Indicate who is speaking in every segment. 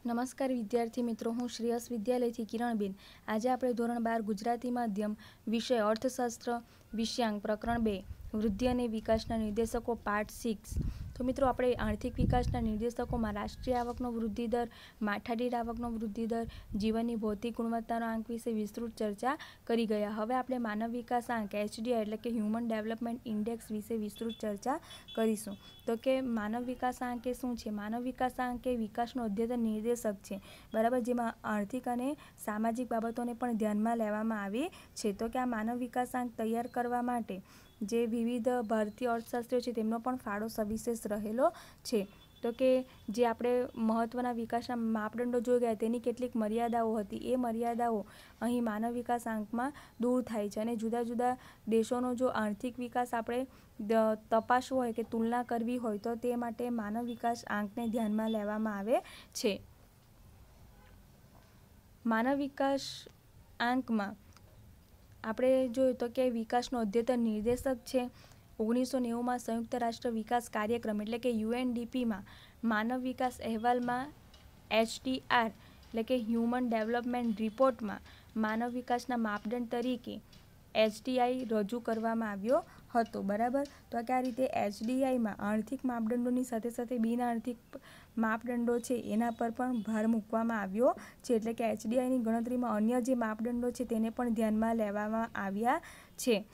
Speaker 1: નમસ્કાર વિદ્યાર્થી મિત્રો, હું શ્રેયસ વિદ્યાલયથી કિરણબેન. આજે આપણે ધોરણ 12 ગુજરાતી માધ્યમ વિષય અર્થશાસ્ત્ર વિષયાંક પ્રકરણ 2 વૃદ્ધિ અને વિકાસના નિર્દેશકો પાર્ટ 6. તો મિત્રો, આપણે આર્થિક વિકાસના નિર્દેશકોમાં રાષ્ટ્રીય આવકનો વૃદ્ધિ દર, માથાદીઠ આવકનો વૃદ્ધિ દર, જીવનની ભૌતિક ગુણવત્તાનો આંક વિશે વિસ્તૃત ચર્ચા કરી ગયા. હવે આપણે માનવ વિકાસ આંક HDI એટલે કે હ્યુમન ડેવલપમેન્ટ ઇન્ડેક્સ વિશે વિસ્તૃત ચર્ચા કરીશું. તો કે માનવ વિકાસ આંક એ શું છે? માનવ વિકાસ આંક એ વિકાસનો અદ્યતન નિર્દેશક છે, બરાબર, જેમાં આર્થિક અને સામાજિક બાબતોને પણ ધ્યાનમાં લેવામાં આવી છે. તો કે આ માનવ વિકાસ આંક તૈયાર કરવા માટે જે વિવિધ ભારતીય અર્થશાસ્ત્રીઓ છે તેમનો પણ ફાળો સવિશેષ રહેલો છે. તો કે જે આપણે મહત્ત્વના વિકાસના માપદંડો જોઈ ગયા તેની કેટલીક મર્યાદાઓ હતી, એ મર્યાદાઓ અહીં માનવ વિકાસ આંકમાં દૂર થાય છે. અને જુદા જુદા દેશોનો જો આર્થિક વિકાસ આપણે તપાસવો હોય કે તુલના કરવી હોય તો તે માટે માનવ વિકાસ આંકને ધ્યાનમાં લેવામાં આવે છે. માનવ વિકાસ આંકમાં આપણે જોયું તો કે વિકાસનો અદ્યતન નિર્દેશક છે. 1990માં સંયુક્ત રાષ્ટ્ર વિકાસ કાર્યક્રમ એટલે કે UNDPમાં માનવ વિકાસ અહેવાલમાં HDR એટલે કે હ્યુમન ડેવલપમેન્ટ રિપોર્ટમાં માનવ વિકાસના માપદંડ તરીકે HDI રજૂ કરવામાં આવ્યો હતો, બરાબર. તો કે આ રીતે HDIમાં આર્થિક માપદંડોની સાથે સાથે બિનઆર્થિક માપદંડો છે એના પર પણ ભાર મૂકવામાં આવ્યો છે. એટલે કે HDIની ગણતરીમાં અન્ય જે માપદંડો છે તેને પણ ધ્યાનમાં લેવામાં આવ્યા છે.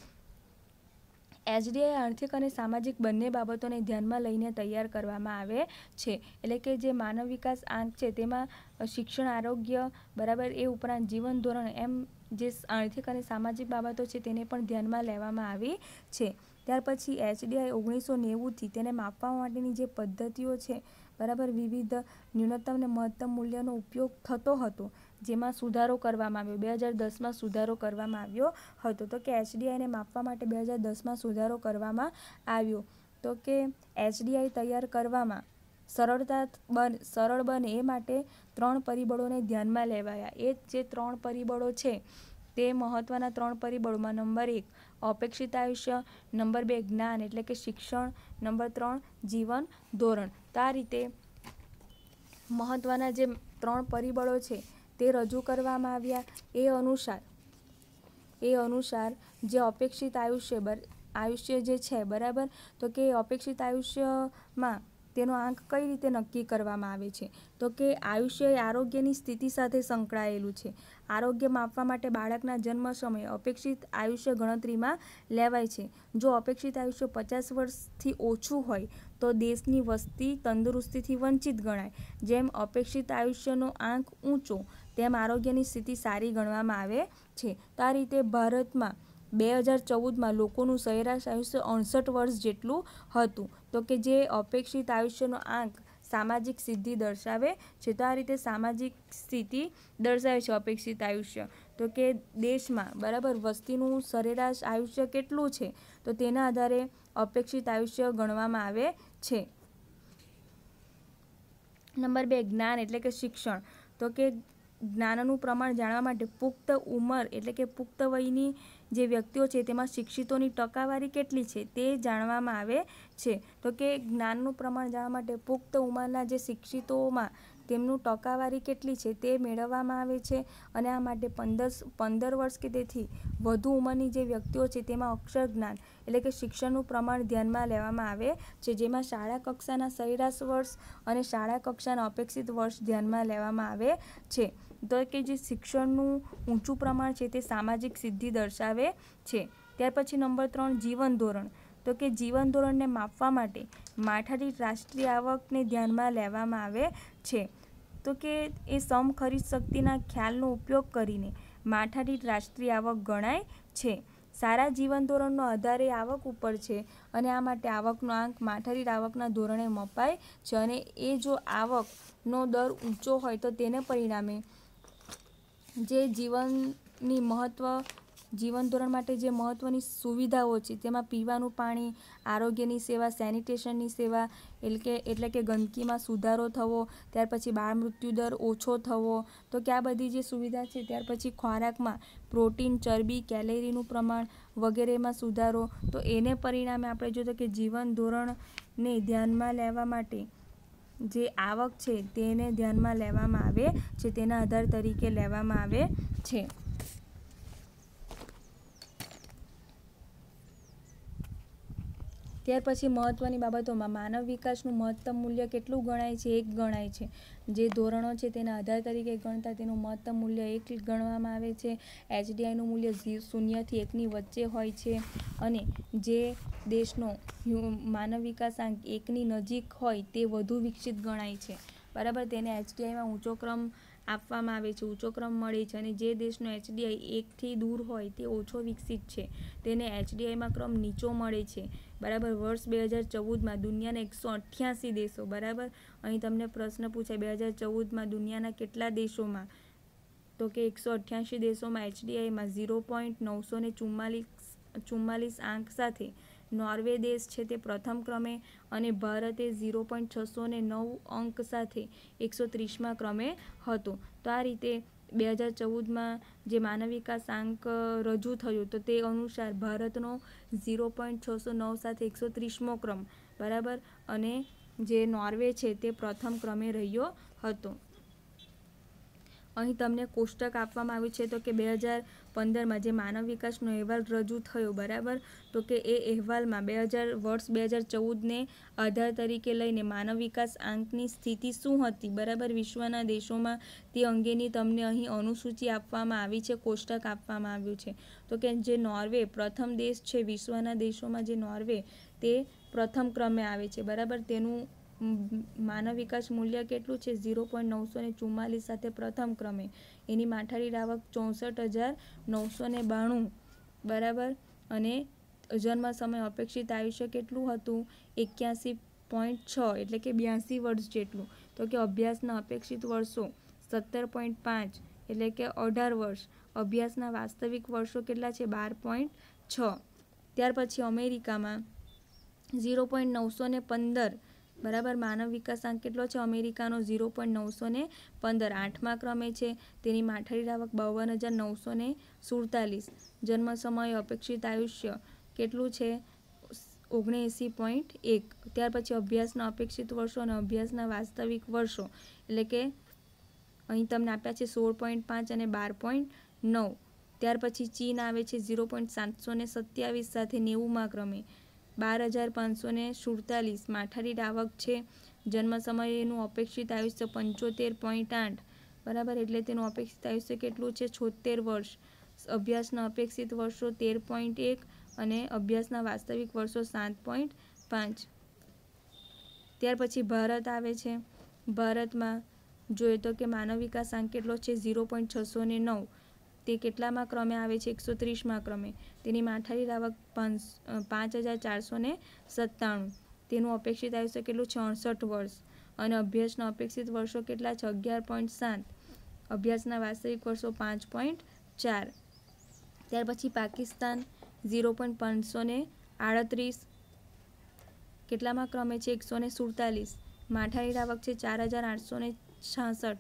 Speaker 1: HDI આર્થિક અને સામાજિક બંને બાબતોને ધ્યાનમાં લઈને તૈયાર કરવામાં આવે છે. એટલે કે જે માનવ વિકાસ આંક છે તેમાં શિક્ષણ, આરોગ્ય, બરાબર, એ ઉપરાંત જીવન ધોરણ એમ જે આર્થિક અને સામાજિક બાબતો છે તેને પણ ધ્યાનમાં લેવામાં આવી છે. ત્યાર પછી HDI 1990થી તેને માપવા માટેની જે પદ્ધતિઓ છે, બરાબર, વિવિધ ન્યૂનતમ અને મહત્તમ મૂલ્યનો ઉપયોગ થતો હતો, જેમાં સુધારો કરવામાં આવ્યો. 2010માં સુધારો કરવામાં આવ્યો હતો. તો કે HDIને માપવા માટે 2010માં સુધારો કરવામાં આવ્યો. તો કે HDI તૈયાર કરવામાં સરળ બને એ માટે 3 પરિબળોને ધ્યાનમાં લેવાયા. એ જે 3 પરિબળો છે તે મહત્ત્વના 3 પરિબળોમાં નંબર 1 અપેક્ષિત આયુષ્ય, નંબર 2 જ્ઞાન એટલે કે શિક્ષણ, નંબર 3 જીવન ધોરણ. તો આ રીતે મહત્ત્વના જે 3 પરિબળો છે તે રજૂ કરવામાં આવ્યા. એ અનુસાર જે અપેક્ષિત આયુષ્ય જે છે, બરાબર, તો કે અપેક્ષિત આયુષ્યમાં તેનો આંક કઈ રીતે નક્કી કરવામાં આવે છે? તો કે આયુષ્ય એ આરોગ્યની સ્થિતિ સાથે સંકળાયેલું છે. આરોગ્ય માપવા માટે બાળકના જન્મ સમયે અપેક્ષિત આયુષ્ય ગણતરીમાં લેવાય છે. જો અપેક્ષિત આયુષ્ય 50 વર્ષથી ઓછું હોય તો દેશની વસ્તી તંદુરસ્તીથી વંચિત ગણાય. જેમ અપેક્ષિત આયુષ્યનો આંક ઊંચો તેમ આરોગ્યની સ્થિતિ સારી ગણવામાં આવે છે. તો આ રીતે ભારતમાં 2014માં લોકોનું સરેરાશ આયુષ્ય 68 વર્ષ જેટલું હતું. તો કે જે અપેક્ષિત આયુષ્યનો આંક સામાજિક સિદ્ધિ દર્શાવે છે. તો આ રીતે સામાજિક સ્થિતિ દર્શાવે છે અપેક્ષિત આયુષ્ય. તો કે દેશમાં, બરાબર, વસ્તીનું સરેરાશ આયુષ્ય કેટલું છે તો તેના આધારે અપેક્ષિત આયુષ્ય ગણવામાં આવે છે. નંબર 2 જ્ઞાન એટલે કે શિક્ષણ. તો કે જ્ઞાનનું પ્રમાણ જાણવા માટે પુખ્ત ઉંમર એટલે કે પુખ્ત વયની જે વ્યક્તિઓ છે તેમાં શિક્ષિતોની ટકાવારી કેટલી છે તે જાણવામાં આવે છે. તો કે જ્ઞાનનું પ્રમાણ જાણવા માટે પુખ્ત ઉંમરના જે શિક્ષિતોમાં તેમનું ટકાવારી કેટલી છે તે મેળવવામાં આવે છે. અને આ માટે 15 વર્ષ કે તેથી વધુ ઉંમરની જે વ્યક્તિઓ છે તેમાં અક્ષર જ્ઞાન એટલે કે શિક્ષણનું પ્રમાણ ધ્યાનમાં લેવામાં આવે છે, જેમાં શાળા કક્ષાના સરેરાશ વર્ષ અને શાળા કક્ષાના અપેક્ષિત વર્ષ ધ્યાનમાં લેવામાં આવે છે. તો કે જે શિક્ષણનું ઊંચું પ્રમાણ છે તે સામાજિક સિદ્ધિ દર્શાવે છે. ત્યાર પછી નંબર 3 જીવન ધોરણ. તો કે જીવન ધોરણને માપવા માટે માથાદીઠ રાષ્ટ્રીય આવકને ધ્યાનમાં લેવામાં આવે છે. તો કે એ સમ ખરીદ શક્તિના ખ્યાલનો ઉપયોગ કરીને માથાદીઠ રાષ્ટ્રીય આવક ગણાય છે. સારા જીવન ધોરણનો આધાર એ આવક ઉપર છે અને આ માટે આવકનો આંક માથાદીઠ આવકના ધોરણે મપાય છે. અને એ જો આવકનો દર ઊંચો હોય તો તેને પરિણામે જે જીવન ધોરણ માટે જે મહત્ત્વની સુવિધાઓ છે તેમાં પીવાનું પાણી, આરોગ્યની સેવા, સેનિટેશનની સેવા એટલે કે ગંદકીમાં સુધારો થવો, ત્યાર પછી બાળ મૃત્યુ દર ઓછો થવો. તો કે આ બધી જે સુવિધા છે. ત્યાર પછી ખોરાકમાં પ્રોટીન, ચરબી, કેલેરીનું પ્રમાણ વગેરેમાં સુધારો. તો એને પરિણામે આપણે જોઈએ કે જીવન ધોરણને ધ્યાનમાં લેવા માટે જે આવક છે તેને ધ્યાનમાં લેવામાં આવે છે, તેના આધાર તરીકે લેવામાં આવે છે. ત્યાર પછી મહત્ત્વની બાબતોમાં માનવ વિકાસનું મહત્તમ મૂલ્ય કેટલું ગણાય છે? 1 ગણાય છે. જે ધોરણો છે તેના આધાર તરીકે ગણતા તેનું મહત્તમ મૂલ્ય 1 ગણવામાં આવે છે. HDIનું મૂલ્ય 0 થી 1ની વચ્ચે હોય છે અને જે દેશનો માનવ વિકાસાંક 1ની નજીક હોય તે વધુ વિકસિત ગણાય છે. બરાબર, તેને HDIમાં ઊંચો ક્રમ આપવામાં આવે છે, ઊંચો ક્રમ મળે છે. અને જે દેશનો HDI 1થી દૂર હોય તે ઓછો વિકસિત છે, તેને HDIમાં ક્રમ નીચો મળે છે. બરાબર, વર્ષ 2014માં દુનિયાના 188 દેશો. બરાબર, અહીં તમને પ્રશ્ન પૂછાય 2014માં દુનિયાના કેટલા દેશોમાં? તો કે 188 દેશોમાં HDIમાં 0.944 આંક સાથે નોર્વે દેશ છે તે પ્રથમ ક્રમે અને ભારતે 0.609 અંક સાથે 130મા ક્રમે હતો. તો આ રીતે 2014માં જે માનવ વિકાસાંક રજૂ થયો તો તે અનુસાર ભારતનો 0.609 સાથે 130મો ક્રમ. બરાબર, અને જે નોર્વે છે તે પ્રથમ ક્રમે રહ્યો હતો. અહીં તમને કોષ્ટક આપવામાં આવ્યું છે તો કે 2015માં જે માનવ વિકાસનો અહેવાલ રજૂ થયો. બરાબર, તો કે એ અહેવાલમાં વર્ષ 2014ને આધાર તરીકે લઈને માનવ વિકાસ આંકની સ્થિતિ શું હતી? બરાબર, વિશ્વના દેશોમાં તે અંગેની તમને અહીં અનુસૂચિ આપવામાં આવી છે, કોષ્ટક આપવામાં આવ્યું છે. તો કે જે નોર્વે પ્રથમ દેશ છે, વિશ્વના દેશોમાં જે નોર્વે તે પ્રથમ ક્રમે આવે છે. બરાબર, તેનું માનવ વિકાસ મૂલ્ય કેટલું છે? 0.944 સાથે પ્રથમ ક્રમે. એની માઠારી આવક 64,992. બરાબર, અને જન્મ સમય અપેક્ષિત આયુષ્ય કેટલું હતું? 81.6 એટલે કે 82 વર્ષ જેટલું. તો કે અભ્યાસના અપેક્ષિત વર્ષો 17.5 એટલે કે 18 વર્ષ. અભ્યાસના વાસ્તવિક વર્ષો કેટલા છે? 12.6. ત્યાર પછી અમેરિકામાં 0.915. બરાબર, માનવ વિકાસાંક કેટલો છે અમેરિકાનો? 0.915. 8મા ક્રમે છે. તેની માઠારી આવક 52,947. જન્મ સમય અપેક્ષિત આયુષ્ય કેટલું છે? 79.1. ત્યાર પછી અભ્યાસના અપેક્ષિત વર્ષો અને અભ્યાસના વાસ્તવિક વર્ષો એટલે કે અહીં તમને આપ્યા છે 16.5 અને 12.9. ત્યાર પછી ચીન આવે છે 0.727 સાથે 90મા ક્રમે. 12,547 માઠારી આવક છે. જન્મ સમયનું અપેક્ષિત આયુષ્ય 75.8. બરાબર, એટલે તેનું અપેક્ષિત આયુષ્ય કેટલું છે? 76 વર્ષ. અભ્યાસના અપેક્ષિત વર્ષો 13.1 અને અભ્યાસના વાસ્તવિક વર્ષો 7.5. ત્યાર પછી ભારત આવે છે. ભારતમાં જોઈએ તો કે માનવ વિકાસાંક કેટલો છે? 0.609. તે કેટલામાં ક્રમે આવે છે? 130મા ક્રમે. તેની માઠારી આવક 5,497. તેનું અપેક્ષિત આયુષ્ય કેટલું છે? 68 વર્ષ. અને અભ્યાસના અપેક્ષિત વર્ષો કેટલા છે? 11.7. અભ્યાસના વાસ્તવિક વર્ષો 5.4. ત્યાર પછી પાકિસ્તાન 0.538. કેટલામાં ક્રમે છે? 147. માઠારી આવક છે 4,866.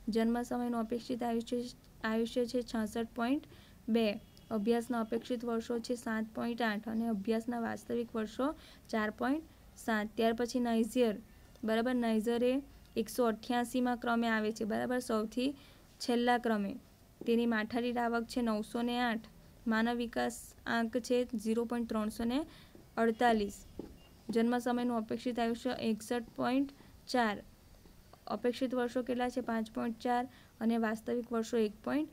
Speaker 1: જન્મ સમયનું અપેક્ષિત આયુષ્ય છે 66.2. અભ્યાસના અપેક્ષિત વર્ષો છે 7.8 અને અભ્યાસના વાસ્તવિક વર્ષો 4.7. ત્યાર પછી નાઇજર. બરાબર, નાઇજર એ 188મા ક્રમે આવે છે. બરાબર, સૌથી છેલ્લા ક્રમે. તેની માઠારી આવક છે 908. માનવ વિકાસ આંક છે 0.348. જન્મ સમયનું અપેક્ષિત આયુષ્ય 61.4. અપેક્ષિત વર્ષો કેટલા છે? 5.4 અને વાસ્તવિક વર્ષો 1.5.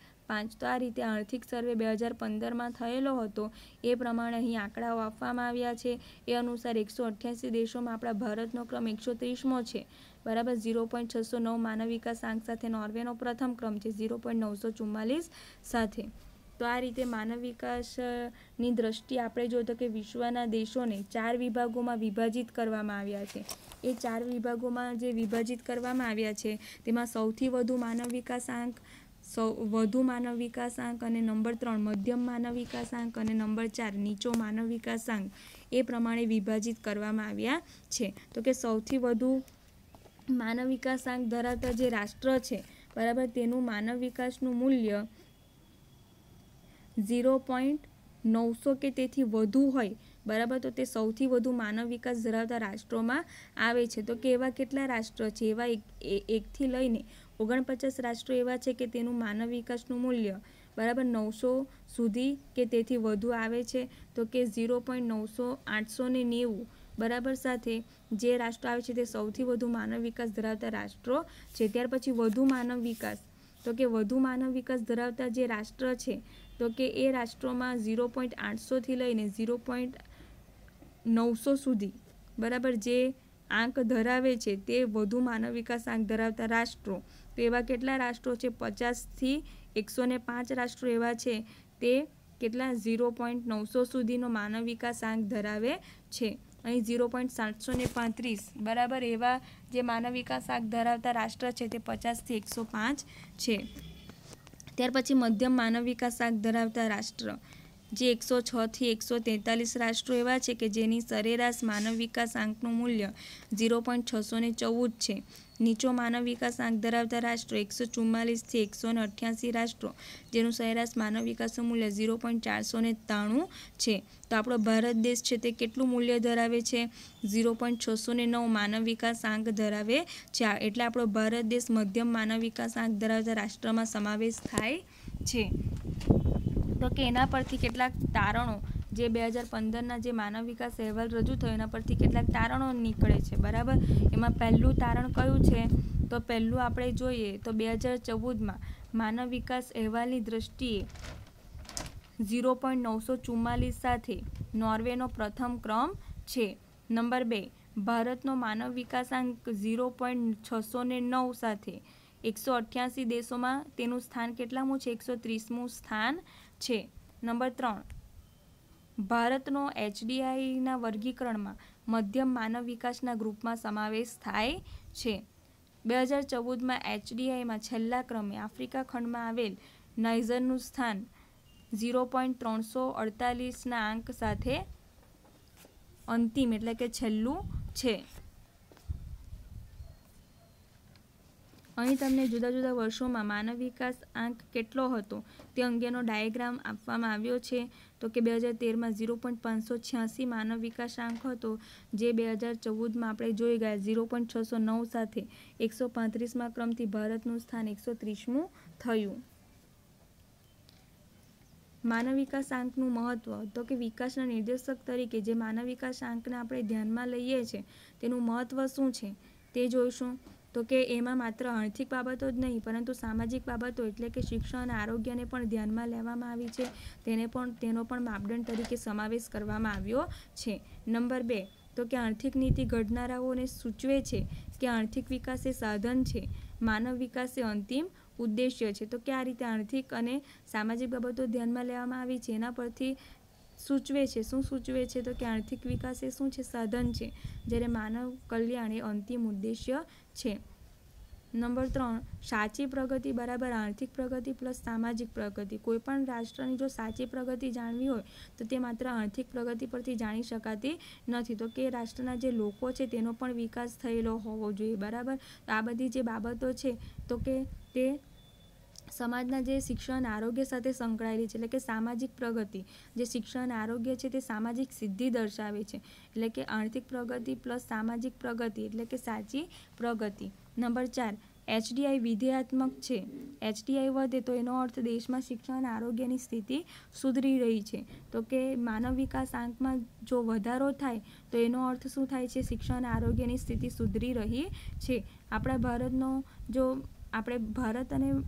Speaker 1: તો આ રીતે આર્થિક સર્વે 2015માં થયેલો હતો એ પ્રમાણે અહીં આંકડાઓ આપવામાં આવ્યા છે. એ અનુસાર 188 દેશોમાં આપણા ભારતનો ક્રમ 130મો છે. બરાબર, 0.609 માનવ વિકાસ આંક સાથે નોર્વેનો પ્રથમ ક્રમ છે 0.944 સાથે. તો આ રીતે માનવ વિકાસની દ્રષ્ટિએ આપણે જોઈએ તો કે વિશ્વના દેશોને 4 વિભાગોમાં વિભાજિત કરવામાં આવ્યા છે. એ 4 વિભાગોમાં જે વિભાજિત કરવામાં આવ્યા છે તેમાં સૌથી વધુ માનવ વિકાસાંક, વધુ માનવ વિકાસાંક અને નંબર 3 મધ્યમ માનવ વિકાસાંક અને નંબર 4 નીચો માનવ વિકાસાંક એ પ્રમાણે વિભાજિત કરવામાં આવ્યા છે. તો કે સૌથી વધુ માનવ વિકાસાંક ધરાવતા જે રાષ્ટ્ર છે, બરાબર, તેનું માનવ વિકાસનું મૂલ્ય 0.900 કે તેથી વધુ હોય બરાબર, તો તે સૌથી વધુ માનવ વિકાસ ધરાવતા રાષ્ટ્રોમાં આવે છે. તો કે એવા કેટલા રાષ્ટ્રો છે? એવા એકથી લઈને 49 રાષ્ટ્રો એવા છે કે તેનું માનવ વિકાસનું મૂલ્ય બરાબર 900 સુધી કે તેથી વધુ આવે છે. તો કે 0.890 બરાબર સાથે જે રાષ્ટ્રો આવે છે તે સૌથી વધુ માનવ વિકાસ ધરાવતા રાષ્ટ્રો છે. ત્યાર પછી વધુ માનવ વિકાસ, તો કે વધુ માનવ વિકાસ ધરાવતા જે રાષ્ટ્ર છે તો કે એ રાષ્ટ્રોમાં 0.800થી લઈને 0.900 સુધી બરાબર જે આંક ધરાવે છે તે વધુ માનવ વિકાસ આંક ધરાવતા રાષ્ટ્રો. તો એવા કેટલા રાષ્ટ્રો છે? 50થી 105 રાષ્ટ્રો એવા છે તે કેટલા 0.900 સુધીનો માનવ વિકાસ આંક ધરાવે છે. અહીં 0.735 બરાબર એવા જે માનવ વિકાસ આંક ધરાવતા રાષ્ટ્ર છે તે 50થી 105 છે. ત્યાર પછી મધ્યમ માનવ વિકાસ આંક ધરાવતા રાષ્ટ્ર જે 106થી 143 રાષ્ટ્રો એવા છે કે જેની સરેરાશ માનવ વિકાસ આંકનું મૂલ્ય 0.614 છે. નીચો માનવ વિકાસ આંક ધરાવતા રાષ્ટ્રો 144થી 188 રાષ્ટ્રો જેનું સરેરાશ માનવ વિકાસનું મૂલ્ય 0.493 છે. તો આપણો ભારત દેશ છે તે કેટલું મૂલ્ય ધરાવે છે? 0.609 માનવ વિકાસ આંક ધરાવે છે. એટલે આપણો ભારત દેશ મધ્યમ માનવ વિકાસ આંક ધરાવતા રાષ્ટ્રમાં સમાવેશ થાય છે. તો કે એના પરથી કેટલાક તારણો જે 2015ના જે માનવ વિકાસ અહેવાલ રજૂ થયો એના પરથી કેટલાક તારણો નીકળે છે. બરાબર, એમાં પહેલું તારણ કયું છે? તો પહેલું આપણે જોઈએ તો 2014માં માનવ વિકાસ અહેવાલની દ્રષ્ટિએ 0.944 સાથે નોર્વેનો પ્રથમ ક્રમ છે. નંબર 2, ભારતનો માનવ વિકાસાંક 0.609 સાથે 188 દેશોમાં તેનું સ્થાન કેટલામું છે? 130મું સ્થાન છે. નંબર 3, ભારતનો HDIના વર્ગીકરણમાં મધ્યમ માનવ વિકાસના ગ્રુપમાં સમાવેશ થાય છે. 2014માં HDIમાં છેલ્લા ક્રમે આફ્રિકા ખંડમાં આવેલ નાઇજરનું સ્થાન 0.348ના આંક સાથે અંતિમ એટલે કે છેલ્લું છે. અહીં તમને જુદા જુદા વર્ષોમાં માનવ વિકાસ આંક કેટલો હતો તે અંગેનો ડાયાગ્રામ આપવામાં આવ્યો છે. તો કે 2013માં 0.586 માનવ વિકાસ આંક હતો જે 2014માં આપણે જોઈ ગયા 0.609 સાથે 135મા ક્રમથી ભારતનું સ્થાન 130મું થયું. માનવ વિકાસ આંકનું મહત્વ, તો કે વિકાસના નિર્દેશક તરીકે જે માનવ વિકાસ આંકને આપણે ધ્યાનમાં લઈએ છીએ તેનું મહત્વ શું છે તે જોઈશું. તો કે એમાં માત્ર આર્થિક બાબતો જ નહીં પરંતુ સામાજિક બાબતો એટલે કે શિક્ષણ અને આરોગ્યને પણ ધ્યાનમાં લેવામાં આવી છે. તેનો પણ માપદંડ તરીકે સમાવેશ કરવામાં આવ્યો છે. નંબર 2, તો કે આર્થિક નીતિ ઘડનારાઓને સૂચવે છે કે આર્થિક વિકાસ એ સાધન છે, માનવ વિકાસ એ અંતિમ ઉદ્દેશ્ય છે. તો કે આ રીતે આર્થિક અને સામાજિક બાબતો ધ્યાનમાં લેવામાં આવી છે. એના પરથી સૂચવે છે, શું સૂચવે છે? તો કે આર્થિક વિકાસ એ શું છે? સાધન છે, જ્યારે માનવ કલ્યાણ એ અંતિમ ઉદ્દેશ્ય છે. નંબર 3, સાચી પ્રગતિ બરાબર આર્થિક પ્રગતિ પ્લસ સામાજિક પ્રગતિ. કોઈપણ રાષ્ટ્રની જો સાચી પ્રગતિ જાણવી હોય તો તે માત્ર આર્થિક પ્રગતિ પરથી જાણી શકાતી નથી. તો કે રાષ્ટ્રના જે લોકો છે તેનો પણ વિકાસ થયેલો હોવો જોઈએ. બરાબર, તો આ બધી જે બાબતો છે તો કે તે સમાજના જે શિક્ષણ આરોગ્ય સાથે સંકળાયેલી છે એટલે કે સામાજિક પ્રગતિ. જે શિક્ષણ આરોગ્ય છે તે સામાજિક સિદ્ધિ દર્શાવે છે એટલે કે આર્થિક પ્રગતિ પ્લસ સામાજિક પ્રગતિ એટલે કે સાચી પ્રગતિ. નંબર 4, HDI વિધેયાત્મક છે. HDI વધે તો એનો અર્થ દેશમાં શિક્ષણ અને આરોગ્યની સ્થિતિ સુધરી રહી છે. તો કે માનવ વિકાસ આંકમાં જો વધારો થાય તો એનો અર્થ શું થાય છે? શિક્ષણ અને આરોગ્યની સ્થિતિ સુધરી રહી છે. આપણા ભારતનો જો આપણે ભારત અને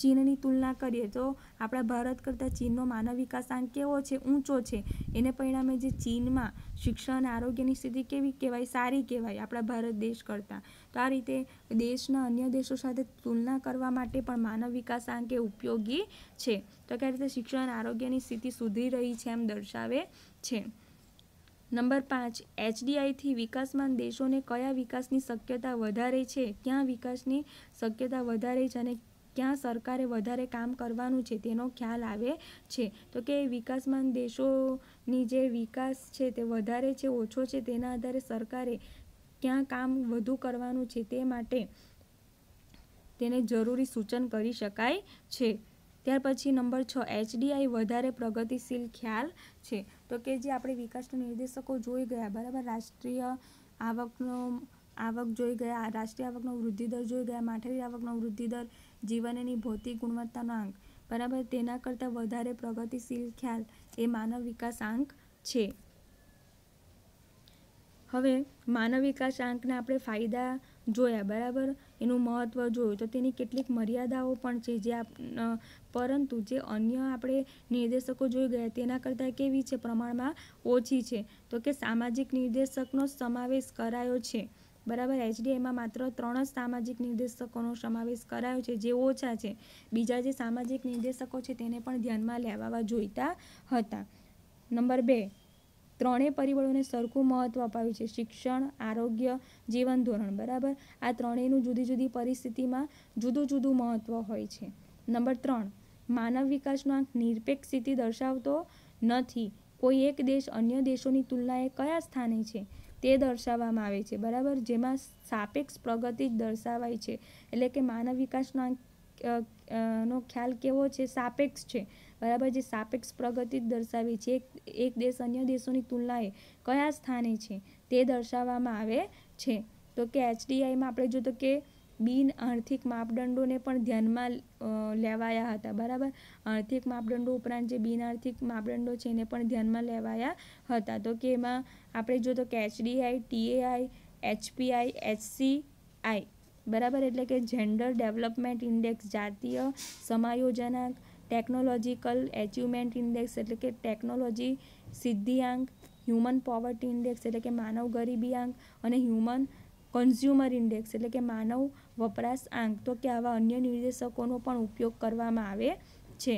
Speaker 1: ચીનની તુલના કરીએ તો આપણા ભારત કરતાં ચીનનો માનવ વિકાસ આંક કેવો છે? ઊંચો છે. એને પરિણામે જે ચીનમાં શિક્ષણ અને આરોગ્યની સ્થિતિ કેવી કહેવાય? સારી કહેવાય આપણા ભારત દેશ કરતાં. તો આ રીતે દેશના અન્ય દેશો સાથે તુલના કરવા માટે પણ માનવ વિકાસ આંક એ ઉપયોગી છે. તો કે આ રીતે શિક્ષણ અને આરોગ્યની સ્થિતિ સુધરી રહી છે એમ દર્શાવે છે. નંબર 5, HDIથી વિકાસમાન દેશોને કયા વિકાસની શક્યતા વધારે છે, ક્યાં વિકાસની શક્યતા વધારે છે અને ક્યાં સરકારે વધારે કામ કરવાનું છે તેનો ખ્યાલ આવે છે. તો કે વિકાસમાન દેશોની જે વિકાસ છે તે વધારે છે ઓછો છે તેના આધારે સરકારે ક્યાં કામ વધુ કરવાનું છે તે માટે તેને જરૂરી સૂચન કરી શકાય છે. ત્યાર પછી નંબર 6, HDI વધારે પ્રગતિશીલ ખ્યાલ છે. તો કે જે આપણે વિકાસના નિર્દેશકો જોઈ ગયા, બરાબર, રાષ્ટ્રીય આવક જોઈ ગયા, રાષ્ટ્રીય આવકનો વૃદ્ધિ દર જોઈ ગયા, માઠારી આવકનો વૃદ્ધિ દર, જીવનની ભૌતિક ગુણવત્તાનો આંક, બરાબર, તેના કરતાં વધારે પ્રગતિશીલ ખ્યાલ એ માનવ વિકાસ આંક છે. હવે માનવ વિકાસ આંકના આપણે ફાયદા જોયા, બરાબર, એનું મહત્ત્વ જોયું, તો તેની કેટલીક મર્યાદાઓ પણ છે જે પરંતુ જે અન્ય આપણે નિર્દેશકો જોઈ ગયા તેના કરતાં કેવી છે, પ્રમાણમાં ઓછી છે. તો કે સામાજિક નિર્દેશકનો સમાવેશ કરાયો છે, બરાબર. HDIમાં માત્ર 3 જ સામાજિક નિર્દેશકોનો સમાવેશ કરાયો છે જે ઓછા છે. બીજા જે સામાજિક નિર્દેશકો છે તેને પણ ધ્યાનમાં લેવા જોઈતા હતા. નંબર 2, ત્રણેય પરિબળોને સરખું મહત્ત્વ અપાયું છે. શિક્ષણ, આરોગ્ય, જીવન ધોરણ, બરાબર. આ ત્રણેયનું જુદી જુદી પરિસ્થિતિમાં જુદું જુદું મહત્ત્વ હોય છે. નંબર 3, માનવ વિકાસનો આંક નિરપેક્ષ સ્થિતિ દર્શાવતો નથી. કોઈ એક દેશ અન્ય દેશોની તુલનાએ કયા સ્થાને છે તે દર્શાવવામાં આવે છે, બરાબર, જેમાં સાપેક્ષ પ્રગતિ જ દર્શાવાય છે. એટલે કે માનવ વિકાસનો આંક નો ખ્યાલ કેવો છે, સાપેક્ષ છે, બરાબર. જે સાપેક્ષ પ્રગતિ જ દર્શાવી છે. એક દેશ અન્ય દેશોની તુલનાએ કયા સ્થાને છે તે દર્શાવવામાં આવે છે. તો કે HDIમાં આપણે જોઈએ તો કે બિન આર્થિક માપદંડોને પણ ધ્યાનમાં લેવાયા હતા, બરાબર. આર્થિક માપદંડો ઉપરાંત જે બિન આર્થિક માપદંડો છે એને પણ ધ્યાનમાં લેવાયા હતા. તો કે એમાં આપણે જોઈએ તો કે HDI, TAI, HPI, HCI, બરાબર, એટલે કે જેન્ડર ડેવલપમેન્ટ ઇન્ડેક્સ, જાતીય સમાયોજનાંક, ટેકનોલોજીકલ એચિવમેન્ટ ઇન્ડેક્સ એટલે કે ટેકનોલોજી સિદ્ધિઆંક, હ્યુમન પોવર્ટી ઇન્ડેક્સ એટલે કે માનવ ગરીબી આંક, અને હ્યુમન કન્ઝ્યુમર ઇન્ડેક્સ એટલે કે માનવ વપરાશ આંક. તો કે આવા અન્ય નિર્દેશકોનો પણ ઉપયોગ કરવામાં આવે છે.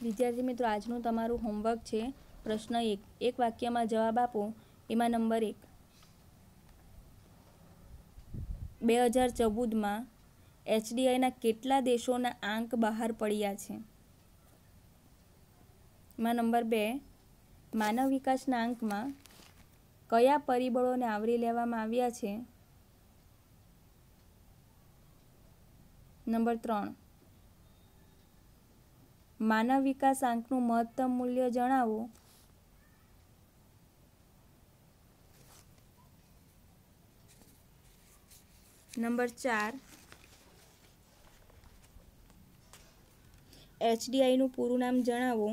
Speaker 1: વિદ્યાર્થી મિત્રો, આજનું તમારું હોમવર્ક છે પ્રશ્ન 1, એક વાક્યમાં જવાબ આપો. એમાં નંબર 1, 2014માં HDIના કેટલા દેશોના આંક બહાર પડ્યા છે? એમાં નંબર 2, માનવ વિકાસના આંકમાં કયા પરિબળોને આવરી લેવામાં આવ્યા છે? નંબર 3, માનવ વિકાસ આંકનું મહત્તમ મૂલ્ય જણાવો. નંબર 4, HDIનું પૂરું નામ જણાવો.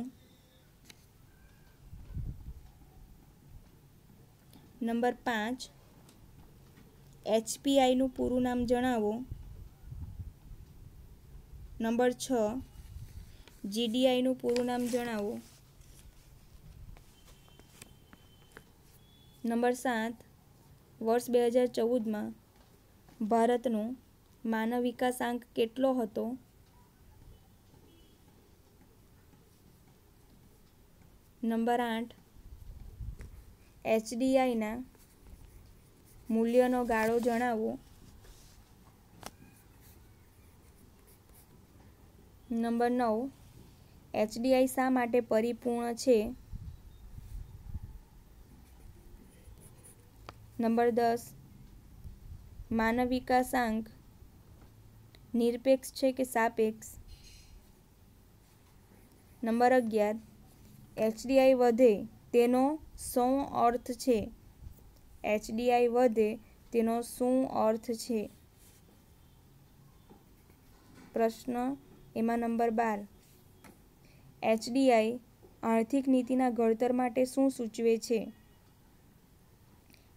Speaker 1: નંબર 5, HPIનું પૂરું નામ જણાવો. નંબર 6, GDIનું પૂરું નામ જણાવો. નંબર 7, વર્ષ 2014માં ભારતનો માનવ વિકાસ આંક કેટલો હતો? નંબર 8, HDIના મૂલ્યનો ગાળો જણાવો. નંબર 9, HDI શા માટે પરિપૂર્ણ છે? નંબર 10, માનવ વિકાસ આંક નિરપેક્ષ છે કે સાપેક્ષ? નંબર 11, HDI વધે તેનો શું અર્થ છે? HDI વધે તેનો શું અર્થ છે? પ્રશ્ન એમાં નંબર 12, HDI આર્થિક નીતિના ઘડતર માટે શું સૂચવે છે?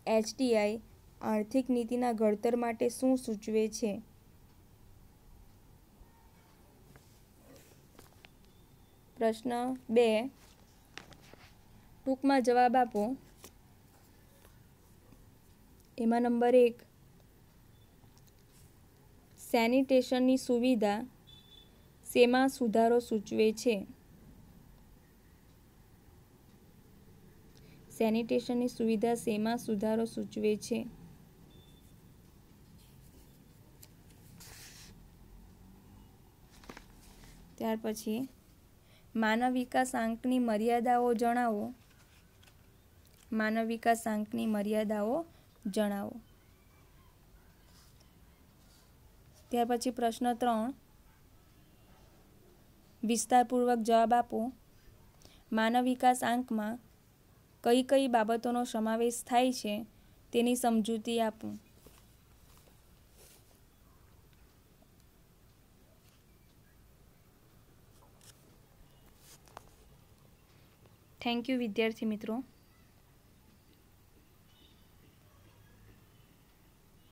Speaker 1: HDI આર્થિક નીતિના ઘડતર માટે શું સૂચવે છે? પ્રશ્ન 2, ટૂંકમાં જવાબ આપો. એમાં નંબર 1, સેનિટેશનની સુવિધા શેમાં સુધારો સૂચવે છે? સેનિટેશનની સુવિધા શેમાં સુધારો સૂચવે છે? ત્યાર પછી માનવ વિકાસ આંકની મર્યાદાઓ જણાવો. માનવ વિકાસાંકની મર્યાદાઓ જણાવો. ત્યાર પછી પ્રશ્ન 3, વિસ્તારપૂર્વક જવાબ આપો. માનવ વિકાસાંકમાં કઈ કઈ બાબતોનો સમાવેશ થાય છે તેની સમજૂતી આપો. થેન્ક યુ વિદ્યાર્થી મિત્રો.